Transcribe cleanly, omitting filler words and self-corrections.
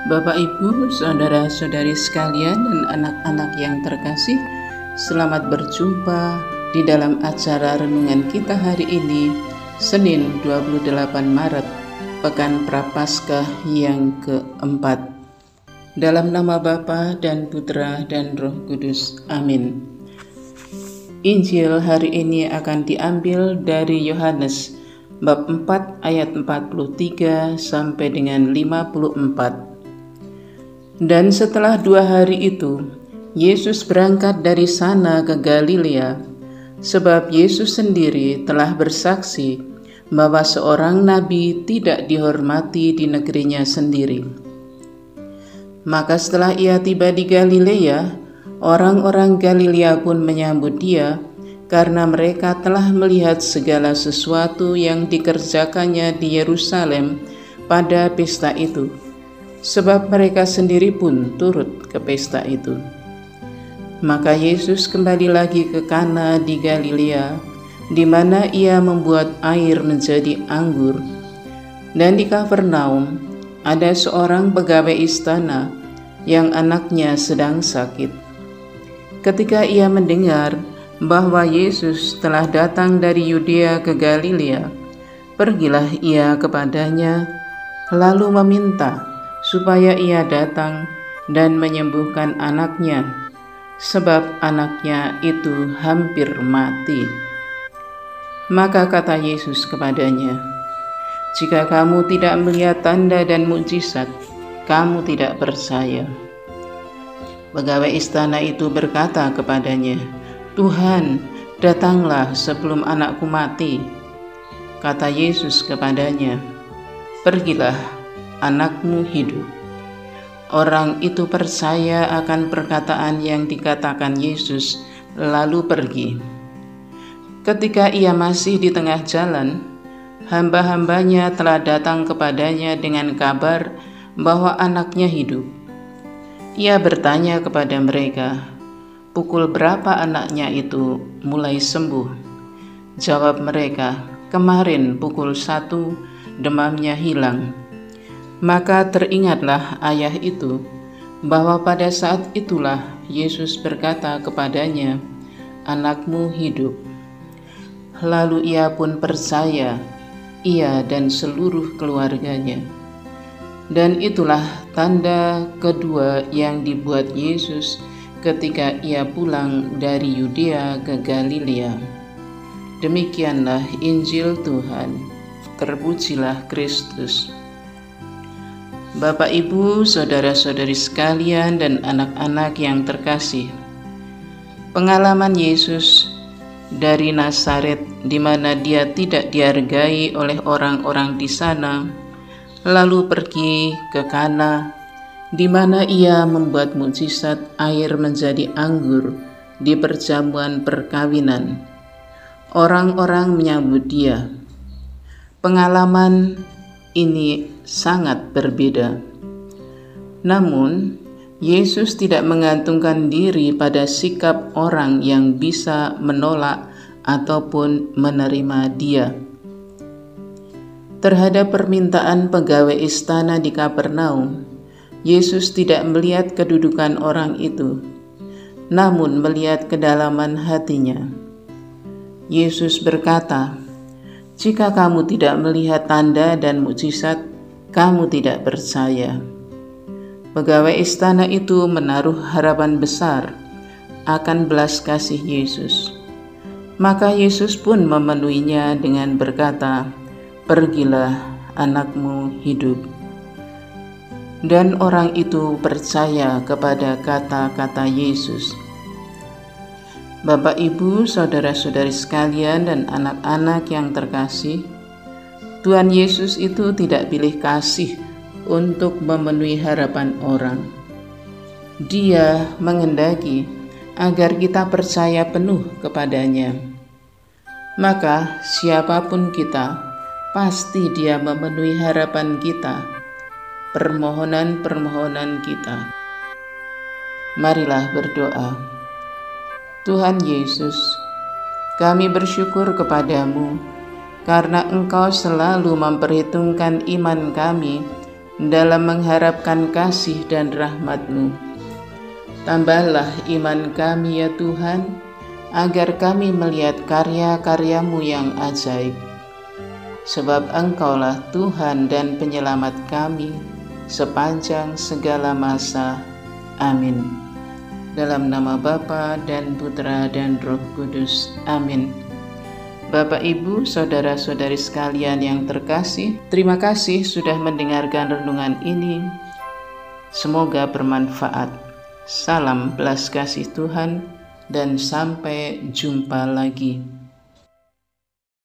Bapak, Ibu, saudara-saudari sekalian dan anak-anak yang terkasih, selamat berjumpa di dalam acara renungan kita hari ini, Senin 28 Maret, Pekan Prapaskah yang keempat. Dalam nama Bapa dan Putra dan Roh Kudus. Amin. Injil hari ini akan diambil dari Yohanes bab 4 ayat 43 sampai dengan 54. Dan setelah 2 hari itu, Yesus berangkat dari sana ke Galilea, sebab Yesus sendiri telah bersaksi bahwa seorang nabi tidak dihormati di negerinya sendiri. Maka setelah ia tiba di Galilea, orang-orang Galilea pun menyambut dia, karena mereka telah melihat segala sesuatu yang dikerjakannya di Yerusalem pada pesta itu. Sebab mereka sendiri pun turut ke pesta itu. Maka Yesus kembali lagi ke Kana di Galilea, di mana ia membuat air menjadi anggur. Dan di Kapernaum ada seorang pegawai istana yang anaknya sedang sakit. Ketika ia mendengar bahwa Yesus telah datang dari Yudea ke Galilea, pergilah ia kepadanya, lalu meminta supaya ia datang dan menyembuhkan anaknya, sebab anaknya itu hampir mati. Maka kata Yesus kepadanya, "Jika kamu tidak melihat tanda dan mukjizat, kamu tidak percaya." Pegawai istana itu berkata kepadanya, "Tuhan, datanglah sebelum anakku mati." Kata Yesus kepadanya, "Pergilah, anakmu hidup." Orang itu percaya akan perkataan yang dikatakan Yesus, lalu pergi. Ketika ia masih di tengah jalan, hamba-hambanya telah datang kepadanya dengan kabar bahwa anaknya hidup. Ia bertanya kepada mereka, "Pukul berapa anaknya itu mulai sembuh?" Jawab mereka, "Kemarin pukul 1, demamnya hilang." Maka teringatlah ayah itu bahwa pada saat itulah Yesus berkata kepadanya, "Anakmu hidup." Lalu ia pun percaya, ia dan seluruh keluarganya. Dan itulah tanda kedua yang dibuat Yesus ketika ia pulang dari Yudea ke Galilea. Demikianlah Injil Tuhan. Terpujilah Kristus. Bapak, Ibu, saudara-saudari sekalian dan anak-anak yang terkasih, pengalaman Yesus dari Nazaret di mana dia tidak dihargai oleh orang-orang di sana, lalu pergi ke Kana di mana ia membuat mukjizat air menjadi anggur di perjamuan perkawinan. Orang-orang menyambut dia. Pengalaman ini sangat berbeda. Namun, Yesus tidak menggantungkan diri pada sikap orang yang bisa menolak ataupun menerima dia. Terhadap permintaan pegawai istana di Kapernaum, Yesus tidak melihat kedudukan orang itu, namun melihat kedalaman hatinya. Yesus berkata, "Jika kamu tidak melihat tanda dan mukjizat, kamu tidak percaya." Pegawai istana itu menaruh harapan besar akan belas kasih Yesus. Maka Yesus pun memenuhinya dengan berkata, "Pergilah, anakmu hidup." Dan orang itu percaya kepada kata-kata Yesus. Bapak, Ibu, saudara-saudari sekalian dan anak-anak yang terkasih, Tuhan Yesus itu tidak pilih kasih untuk memenuhi harapan orang. Dia menghendaki agar kita percaya penuh kepadanya. Maka siapapun kita, pasti Dia memenuhi harapan kita, permohonan-permohonan kita. Marilah berdoa. Tuhan Yesus, kami bersyukur kepadamu karena Engkau selalu memperhitungkan iman kami dalam mengharapkan kasih dan rahmat-Mu. Tambahlah iman kami ya Tuhan, agar kami melihat karya-karya-Mu yang ajaib. Sebab Engkaulah Tuhan dan Penyelamat kami sepanjang segala masa. Amin. Dalam nama Bapa dan Putra dan Roh Kudus. Amin. Bapak, Ibu, saudara-saudari sekalian yang terkasih, terima kasih sudah mendengarkan renungan ini. Semoga bermanfaat. Salam belas kasih Tuhan dan sampai jumpa lagi.